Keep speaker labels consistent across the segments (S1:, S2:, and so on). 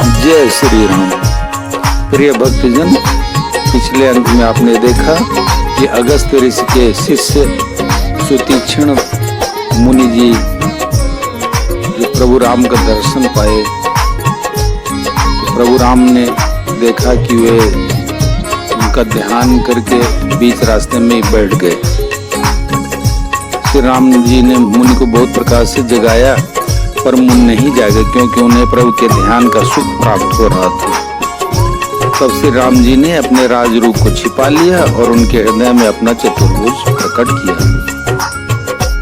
S1: जय श्री राम। प्रिय भक्तजन, पिछले अंक में आपने देखा कि अगस्त ऋषि के शिष्य सुतीक्ष्ण मुनि जी जो प्रभु राम का दर्शन पाए, तो प्रभु राम ने देखा कि वे उनका ध्यान करके बीच रास्ते में ही बैठ गए। श्री राम जी ने मुनि को बहुत प्रकार से जगाया, पर मुनि नहीं जागे क्योंकि उन्हें प्रभु के ध्यान का सुख प्राप्त हो रहा था। तब श्री राम जी ने अपने राज रूप को छिपा लिया और उनके हृदय में अपना चतुर्भुज प्रकट किया।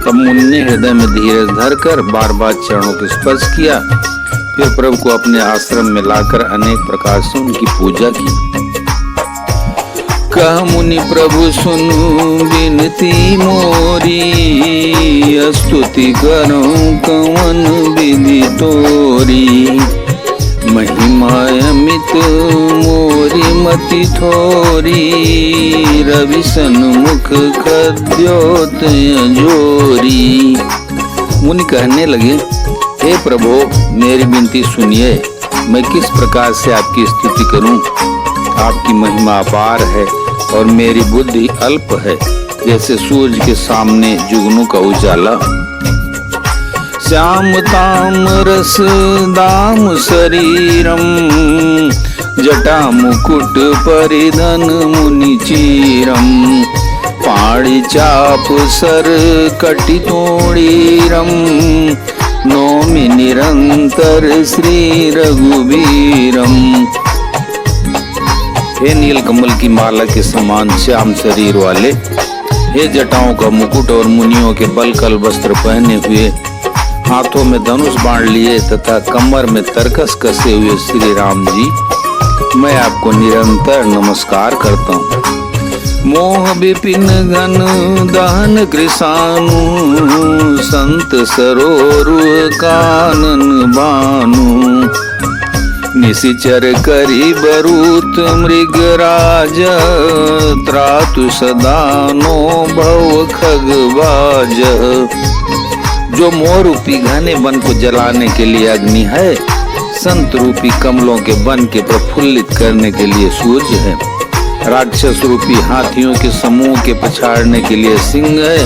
S1: तब मुनि ने हृदय में धीरज धरकर बार बार चरणों को स्पर्श किया, फिर प्रभु को अपने आश्रम में लाकर अनेक प्रकार से उनकी पूजा की। कह मुनि प्रभु सुनु बिनती मोरी, स्तुति करूं कवन विधि तोरी। महिमा अमित मोरी मति थोरी, रवि सन्मुख खद्योत जोरी। मुनि कहने लगे, हे प्रभु मेरी विनती सुनिए, मैं किस प्रकार से आपकी स्तुति करूं। आपकी महिमा अपार है और मेरी बुद्धि अल्प है, जैसे सूरज के सामने जुगनू का उजाला। श्याम ताम रस दाम शरीरम, जटा मुकुट परिधन मुनि चीरम। पाणी चाप सर कटि तोड़ीरम, नौमि निरंतर श्री रघुवीरम। हे नील कमल की माला के समान श्याम शरीर वाले, हे जटाओं का मुकुट और मुनियों के बलकल वस्त्र पहने हुए, हाथों में धनुष बाण लिए तथा कमर में तरकस कसे हुए श्री राम जी, मैं आपको निरंतर नमस्कार करता हूँ। मोह विपिन घन दहन कृषानु, संत सरोरु कानन बानु। निशिचर करी बरूत मृगराज, त्रातु सदा नो भव खगवाज। जो मोह रूपी घने वन को जलाने के लिए अग्नि है, संत रूपी कमलों के वन के प्रफुल्लित करने के लिए सूर्य है, राक्षस रूपी हाथियों के समूह के पछाड़ने के लिए सिंह है,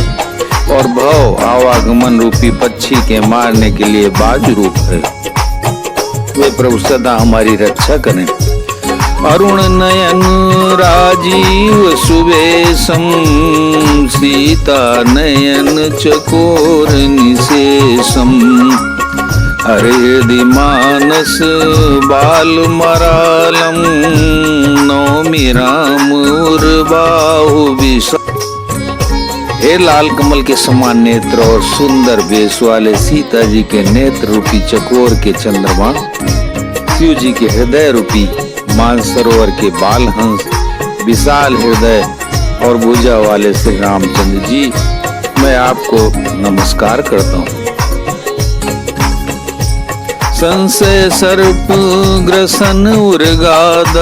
S1: और भव आवागमन रूपी पक्षी के मारने के लिए बाज रूप है। वे प्रभु सदा हमारी रक्षा करें। अरुण नयन राजीव सुवेशम, सीता नयन चकोर निशेषम। हृदि मानस बाल मरालम, नौमि राम उर्बाहु विशाल। हे लाल कमल के समान नेत्र और सुंदर वेश वाले सीता जी के नेत्र रूपी चकोर के चंद्रमा, शिव जी के हृदय रूपी मानसरोवर के बाल हंस, विशाल हृदय और भुजा वाले श्री रामचंद्र जी, मैं आपको नमस्कार करता हूँ। संशय सर्प ग्रसन उर्गाद,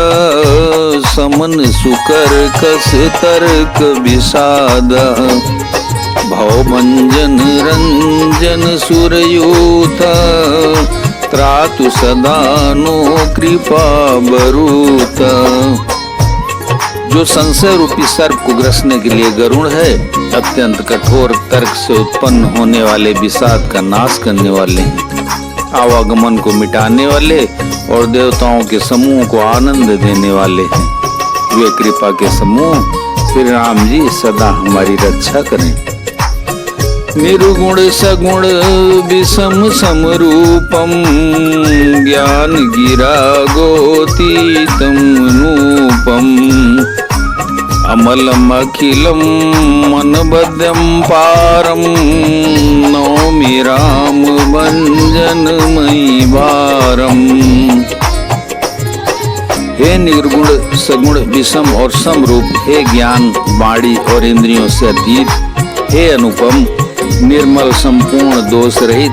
S1: समन सुकर कस तर्क विषाद। भवभंजन रंजन सुरयूत, त्रातु सदा नो कृपा बरूत। जो संशय रूपी सर्प को ग्रसने के लिए गरुड़ है, अत्यंत कठोर तर्क से उत्पन्न होने वाले विषाद का नाश करने वाले हैं, आवागमन को मिटाने वाले और देवताओं के समूह को आनंद देने वाले हैं। वे कृपा के समूह श्री राम जी सदा हमारी रक्षा करें। निर्गुण सगुण विषम समरूपम, ज्ञान गिरा गोतीतम नूपम। अमलम अखिलम मनबद्यम पारम, नौमि राम भंजन मई वारम। हे निर्गुण सगुण विषम और समरूप, हे ज्ञान वाणी और इंद्रियों से अतीत, हे अनुपम निर्मल संपूर्ण दोष रहित,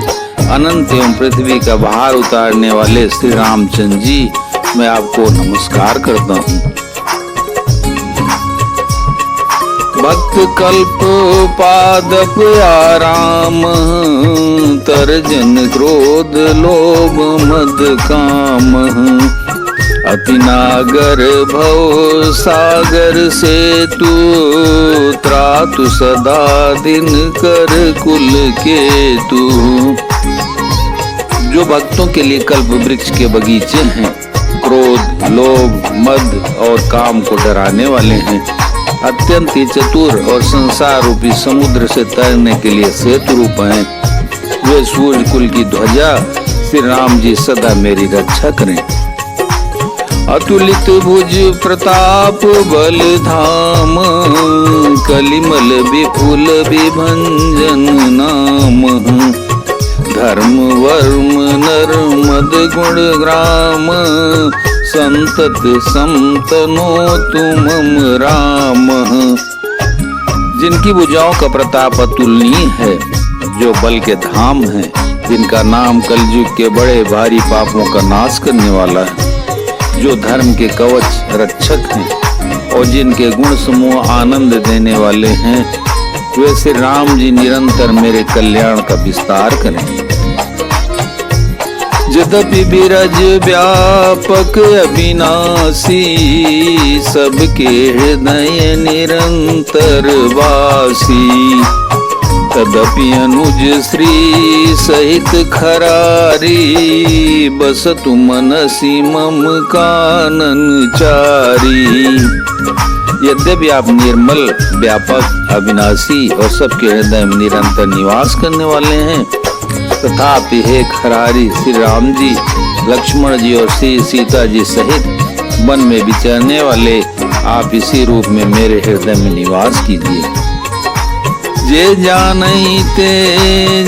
S1: अनंत एवं पृथ्वी का भार उतारने वाले श्री रामचंद्र जी, मैं आपको नमस्कार करता हूँ। भक्त कल्प पादप आराम, तर्जन क्रोध लोभ मद काम। अति नागर भव सागर से तू, त्रातु सदा दिन कर कुल के तू। जो भक्तों के लिए कल्प वृक्ष के बगीचे हैं, क्रोध लोभ मद और काम को डराने वाले हैं, अत्यंत ही चतुर और संसार रूपी समुद्र से तैरने के लिए सेतु रूप हैं, वे सूर्य कुल की ध्वजा श्री राम जी सदा मेरी रक्षा करें। अतुलित भुज प्रताप बल धाम, कलिमल विपुल विभंजन नाम। धर्म वर्म नर मद गुण ग्राम, संतत संतनो तुम राम। जिनकी भुजाओं का प्रताप अतुलनीय है, जो बल के धाम है, जिनका नाम कलयुग के बड़े भारी पापों का नाश करने वाला है, जो धर्म के कवच रक्षक हैं और जिनके गुण समूह आनंद देने वाले हैं, वे श्री राम जी निरंतर मेरे कल्याण का विस्तार करें। यद्यपि बिरज व्यापक अविनाशी, सबके हृदय निरंतर वासी। तदपि अनुज श्री सहित खरारी, बसतु मनसी मम कानन चारी। यद्यपि आप निर्मल व्यापक अविनाशी और सबके हृदय में निरंतर निवास करने वाले हैं, तथापि हे खरारी श्री राम जी, लक्ष्मण जी और श्री सीता जी सहित वन में विचरने वाले आप इसी रूप में मेरे हृदय में निवास कीजिए। जे जानई ते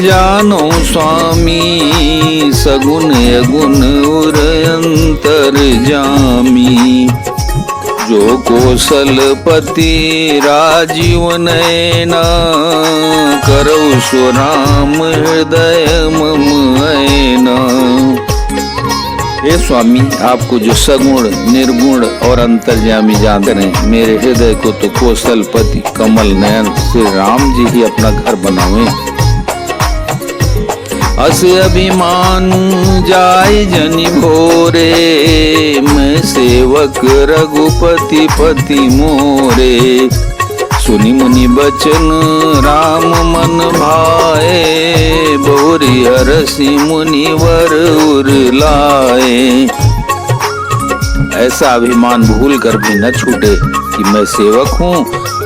S1: जानो स्वामी, सगुन अगुन उर अंतर जामी। जो कौशलपति राजीव नैना, करौ सो राम हृदय मम ऐना। हे स्वामी, आपको जो सगुण निर्गुण और अंतर्यामी जानते हैं, मेरे हृदय को तो कौशलपति कमल नयन श्री राम जी ही अपना घर बनावे। अस अभिमान जाय जनि भोरे, मैं सेवक रघुपति पति मोरे। सुनि मुनि बचन राम मन भाए, बोरी हरसि मुनि वर उर लाए। ऐसा अभिमान भूल कर भी न छूटे कि मैं सेवक हूँ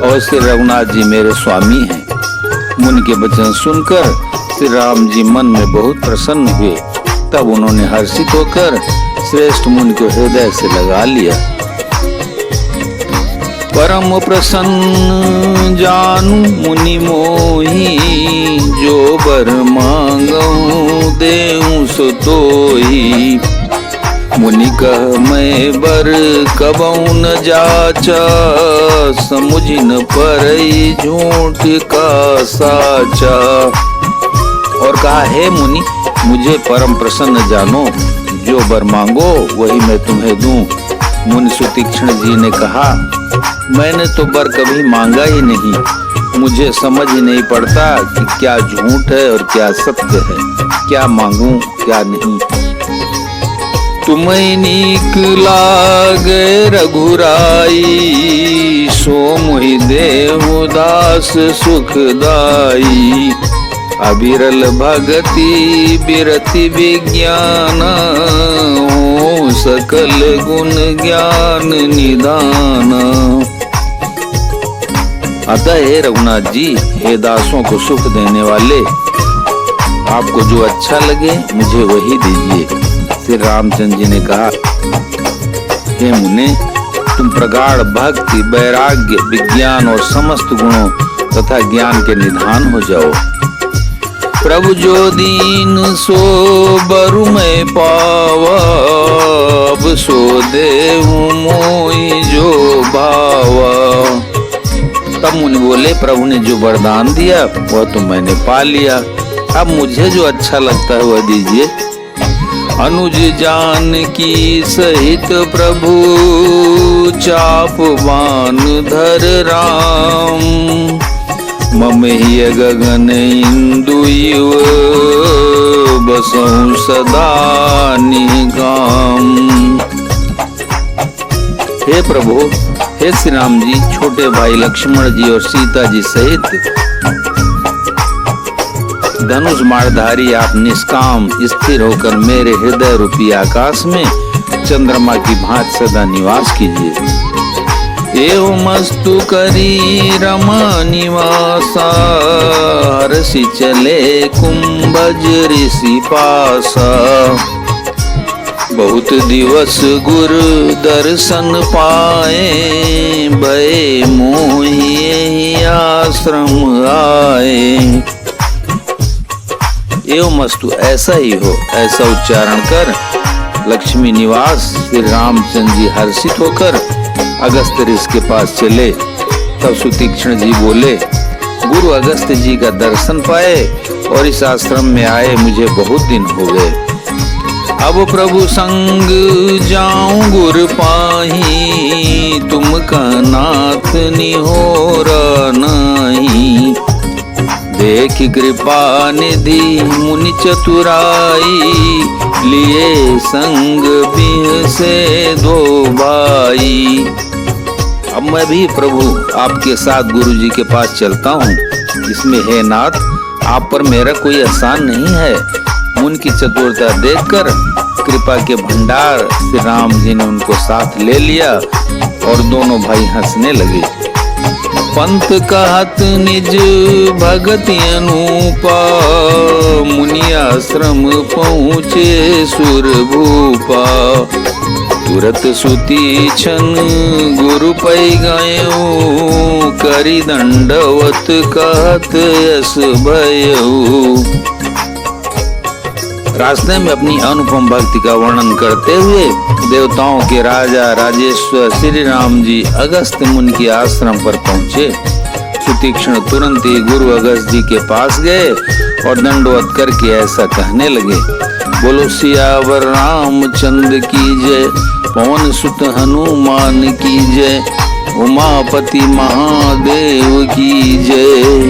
S1: और श्री रघुनाथ जी मेरे स्वामी हैं। मुनि के वचन सुनकर श्री राम जी मन में बहुत प्रसन्न हुए। तब उन्होंने हर्षित होकर श्रेष्ठ मुनि को हृदय से लगा लिया। परम प्रसन्न जानु मुनि मोही, जो बर मांगऊं देऊं सो तोही। मुनि कह मैं बर कबऊ न जाचा, समुझ न परई झूठ का साचा। और कहा, हे मुनि, मुझे परम प्रसन्न जानो, जो वर मांगो वही मैं तुम्हें दूं। मुनि सुतीक्ष्ण जी ने कहा, मैंने तो वर कभी मांगा ही नहीं, मुझे समझ ही नहीं पड़ता कि क्या झूठ है और क्या सत्य है, क्या मांगूं क्या नहीं। तुम्हें नीक लागे रघुराई, सो मोहि देहु दास सुखदाई। अविरल भगति बिरति विज्ञान, हो सकल गुण ज्ञान निदान। अतः हे रघुनाथ जी, हे दासों को सुख देने वाले, आपको जो अच्छा लगे मुझे वही दीजिए। श्री रामचंद्र जी ने कहा, हे मुने, तुम प्रगाढ़ भक्ति वैराग्य विज्ञान और समस्त गुणों तथा ज्ञान के निधान हो जाओ। प्रभु जो दीन सो बरु मैं पावा, अब सो देहु मोहि जो भावा। तब मुनि बोले, प्रभु ने जो वरदान दिया वह तो मैंने पा लिया, अब मुझे जो अच्छा लगता है वह दीजिए। अनुज जानकी सहित प्रभु चाप बान धर राम। ममह्य गगन इंदु इव बसहु सदा निगाम। हे प्रभु, हे श्री राम जी, छोटे भाई लक्ष्मण जी और सीता जी सहित धनुष मारधारी आप निष्काम स्थिर होकर मेरे हृदय रूपी आकाश में चंद्रमा की भांति सदा निवास कीजिए। एवमस्तु करी रमा निवासा हर्षि चले कुंभज ऋषि पासा। बहुत दिवस गुरु दर्शन पाए भय मोहि आश्रम आए। एवमस्तु ऐसा ही हो, ऐसा उच्चारण कर लक्ष्मी निवास श्री रामचंद्र जी हर्षित होकर अगस्त ऋषि के पास चले। तब सुतीक्ष्ण जी बोले, गुरु अगस्त जी का दर्शन पाए और इस आश्रम में आए मुझे बहुत दिन हो गए। अब प्रभु संग जाऊं गुर पाही, तुम का नाथ निहोर नहीं। देख कृपा निधि मुनि चतुराई, लिए संग बिह से दो भाई। अब मैं भी प्रभु आपके साथ गुरु जी के पास चलता हूँ। इसमें हे नाथ, आप पर मेरा कोई एहसान नहीं है। मुनि की चतुरता देखकर कृपा के भंडार श्री राम जी ने उनको साथ ले लिया और दोनों भाई हंसने लगे। पंत कहत निज भगति अनुपा, मुनि आश्रम पहुँचे सुर भूपा। तुरत सुती छन गुरु पै गयो, करी दंडवत कहत यस भयऊ। रास्ते में अपनी अनुपम भक्ति का वर्णन करते हुए देवताओं के राजा राजेश्वर श्री राम जी अगस्त मुनि के आश्रम पर पहुँचे। सुतीक्ष्ण तुरंत ही गुरु अगस्त जी के पास गए और दंडवत करके ऐसा कहने लगे, बोलो सियावर रामचंद्र की जय, पवन सुत हनुमान की जय, उमापति महादेव की जय।